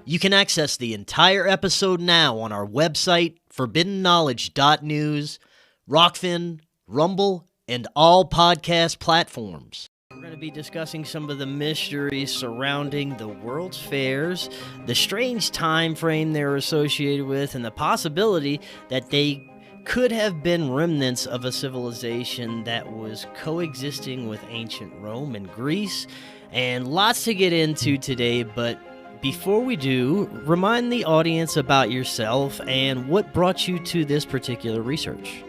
You can access the entire episode now on our website, forbiddenknowledge.news, Rokfin, Rumble, and all podcast platforms. We're going to be discussing some of the mysteries surrounding the World's Fairs, the strange time frame they're associated with, and the possibility that they could have been remnants of a civilization that was coexisting with ancient Rome and Greece, and lots to get into today. But before we do, remind the audience about yourself and what brought you to this particular research.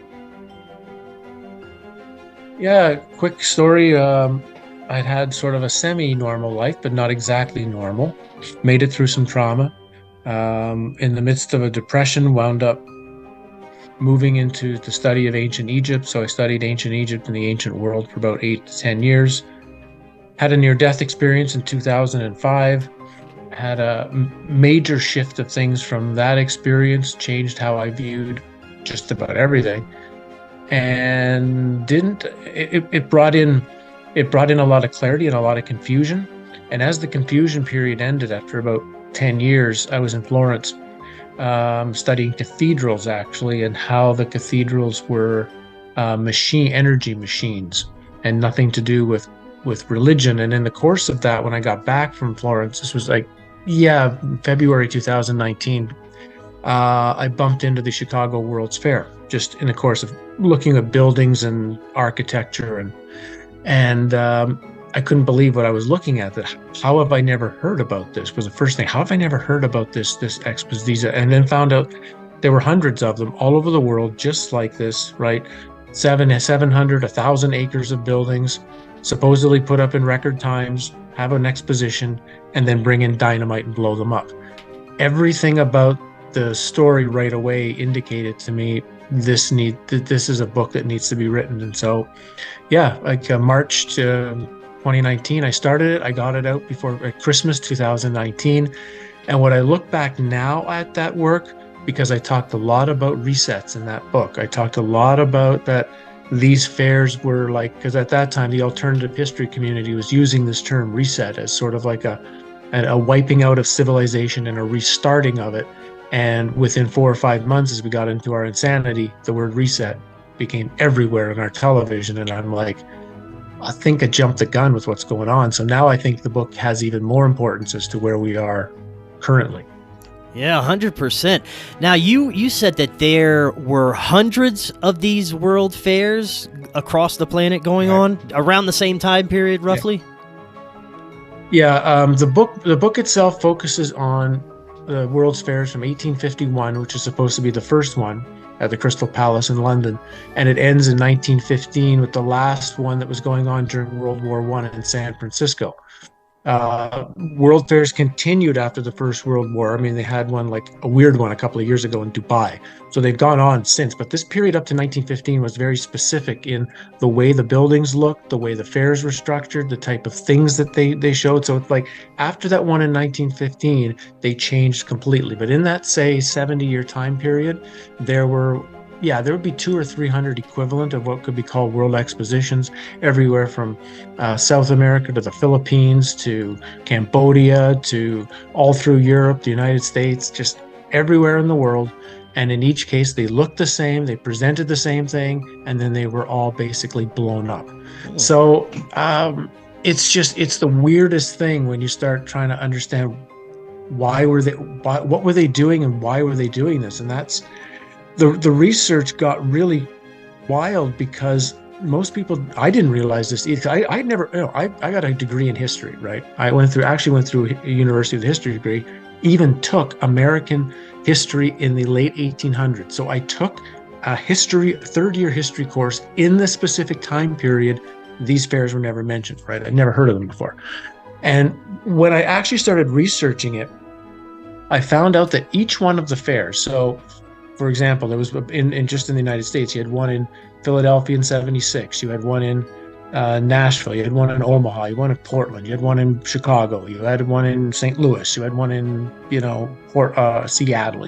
Yeah, quick story. I'd had sort of a semi-normal life, but not exactly normal. Made it through some trauma. In the midst of a depression, wound up moving into the study of ancient Egypt. So I studied ancient Egypt and the ancient world for about 8 to 10 years. Had a near-death experience in 2005. Had a major shift of things from that experience, changed how I viewed just about everything. And it brought in a lot of clarity and a lot of confusion. And as the confusion period ended after about 10 years, I was in Florence studying cathedrals, actually, and how the cathedrals were energy machines and nothing to do with religion. And in the course of that, when I got back from Florence, this was February 2019, I bumped into the Chicago World's Fair, just in the course of looking at buildings and architecture, and I couldn't believe what I was looking at. That how have I never heard about this? Was the first thing. How have I never heard about this exposition? And then found out there were hundreds of them all over the world, just like this, right? 700, 1,000 acres of buildings, supposedly put up in record times, have an exposition, and then bring in dynamite and blow them up. Everything about the story right away indicated to me this is a book that needs to be written. And so, March 2019, I started it. I got it out before Christmas 2019. And when I look back now at that work, because I talked a lot about resets in that book, I talked a lot about that these fairs were because at that time, the alternative history community was using this term reset as sort of like a wiping out of civilization and a restarting of it. And within 4 or 5 months, as we got into our insanity, the word reset became everywhere in our television. And I'm like, I think I jumped the gun with what's going on. So now I think the book has even more importance as to where we are currently. Yeah, 100%. Now, you said that there were hundreds of these world fairs across the planet going on around the same time period, roughly? Yeah, the book itself focuses on the World's Fairs from 1851, which is supposed to be the first one at the Crystal Palace in London, and it ends in 1915 with the last one that was going on during World War I in San Francisco. World Fairs continued after the First World War. I mean, they had one, a weird one a couple of years ago in Dubai. So they've gone on since, but this period up to 1915 was very specific in the way the buildings looked, the way the fairs were structured, the type of things that they showed. So it's after that one in 1915, they changed completely. But in that, say, 70-year time period, there would be 200 or 300 equivalent of what could be called world expositions, everywhere from South America to the Philippines to Cambodia to all through Europe, the United States, just everywhere in the world. And in each case, they looked the same, they presented the same thing, and then they were all basically blown up. So it's the weirdest thing when you start trying to understand what were they doing and why were they doing this? And that's the research got really wild because most people, I didn't realize this either. I got a degree in history, right? I actually went through a University of the History degree, even took American history in the late 1800s. So I took a third-year history course in the specific time period. These fairs were never mentioned, right? I'd never heard of them before. And when I actually started researching it, I found out that each one of the fairs, so for example, there was in just in the United States, you had one in Philadelphia in 76, you had one in Nashville, you had one in Omaha, you had one in Portland, you had one in Chicago, you had one in St. Louis, you had one in Seattle.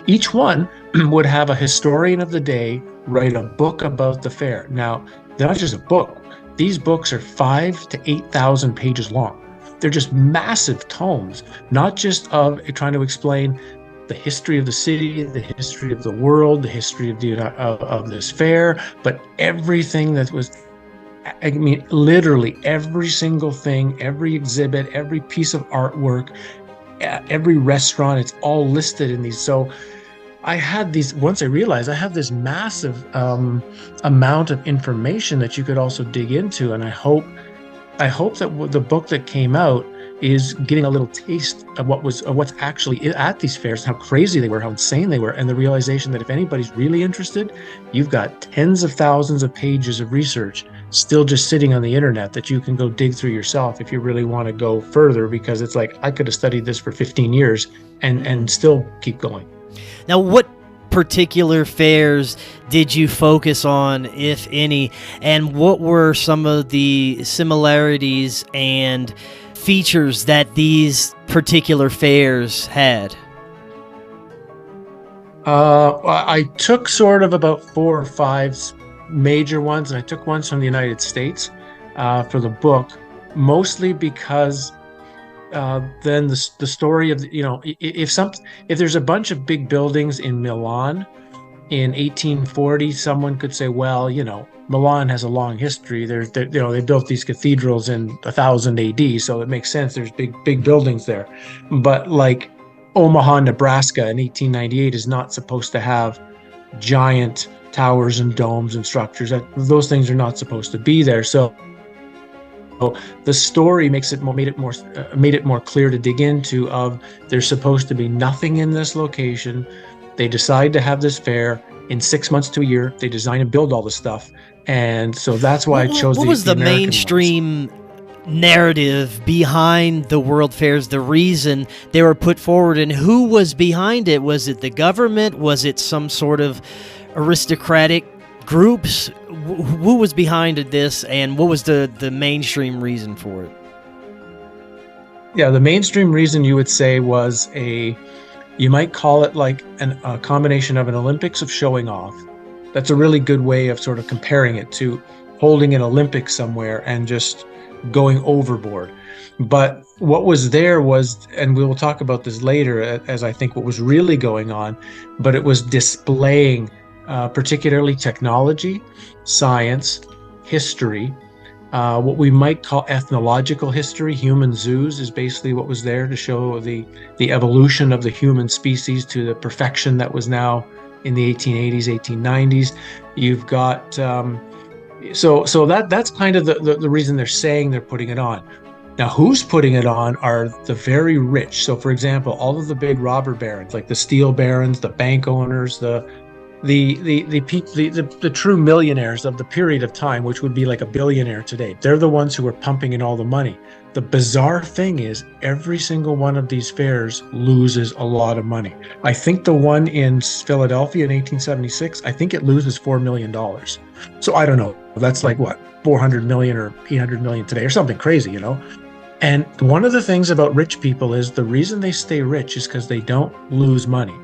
Each one would have a historian of the day write a book about the fair. Now, they're not just a book. These books are 5,000 to 8,000 pages long. They're just massive tomes, not just of trying to explain the history of the city, the history of the world, the history of this fair, but everything that was, I mean, literally every single thing, every exhibit, every piece of artwork, every restaurant, it's all listed in these. So I had these, once I realized I have this massive amount of information that you could also dig into. And I hope that the book that came out is getting a little taste of what's actually at these fairs, how crazy they were, how insane they were, and the realization that if anybody's really interested, you've got tens of thousands of pages of research still just sitting on the internet that you can go dig through yourself if you really want to go further, because it's like, I could have studied this for 15 years and still keep going. Now, what particular fairs did you focus on, if any, and what were some of the similarities and features that these particular fairs had? I took sort of about 4 or 5 major ones, and I took ones from the United States for the book, mostly because then the story of, if there's a bunch of big buildings in Milan in 1840, someone could say, well, Milan has a long history. They built these cathedrals in 1000 AD, so it makes sense. There's big buildings there. But like Omaha, Nebraska in 1898 is not supposed to have giant towers and domes and structures. Those things are not supposed to be there. So the story made it more clear to dig into. Of there's supposed to be nothing in this location. They decide to have this fair in 6 months to a year. They design and build all the stuff, and so that's why I chose. What was the mainstream narrative behind the World Fairs? The reason they were put forward, and who was behind it? Was it the government? Was it some sort of aristocratic groups? Who was behind this, and what was the mainstream reason for it? Yeah, the mainstream reason, you would say, was you might call it like a combination of an Olympics of showing off. That's a really good way of sort of comparing it to holding an Olympics somewhere and just going overboard. But what was there was, and we will talk about this later as I think what was really going on, but it was displaying particularly technology, science, history, what we might call ethnological history. Human zoos is basically what was there to show the evolution of the human species to the perfection that was now in the 1880s, 1890s. You've got so that's kind of the reason they're saying they're putting it on. Now, who's putting it on are the very rich. So, for example, all of the big robber barons, like the steel barons, the bank owners, the true millionaires of the period of time, which would be like a billionaire today. They're the ones who are pumping in all the money. The bizarre thing is every single one of these fairs loses a lot of money. I think the one in Philadelphia in 1876, I think it loses $4 million. So I don't know. That's like what, 400 million or 800 million today or something crazy, And one of the things about rich people is the reason they stay rich is because they don't lose money.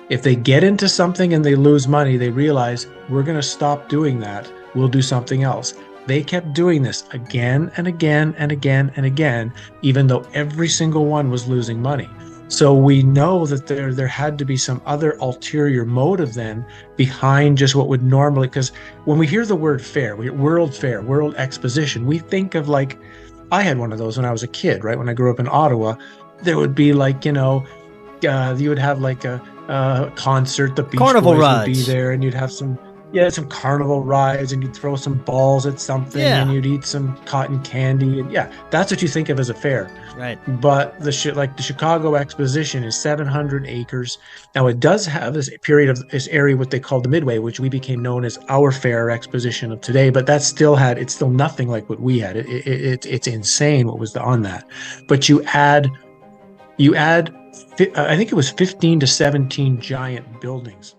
If they get into something and they lose money, they realize, we're going to stop doing that. We'll do something else. They kept doing this again and again and again and again, even though every single one was losing money. So we know that there had to be some other ulterior motive then behind just what would normally, because when we hear the word fair, World Fair, World Exposition, we think of like, I had one of those when I was a kid, right? When I grew up in Ottawa, there would be like, you would have like a concert, the Beach Carnival Boys rides would be there, and you'd have some carnival rides, and you'd throw some balls at something, and you'd eat some cotton candy, and that's what you think of as a fair. Right. But the Chicago Exposition is 700 acres. Now it does have this period of this area, what they call the Midway, which we became known as our fair exposition of today. But it's still nothing like what we had. It's insane what was on that. But you add, I think it was 15 to 17 giant buildings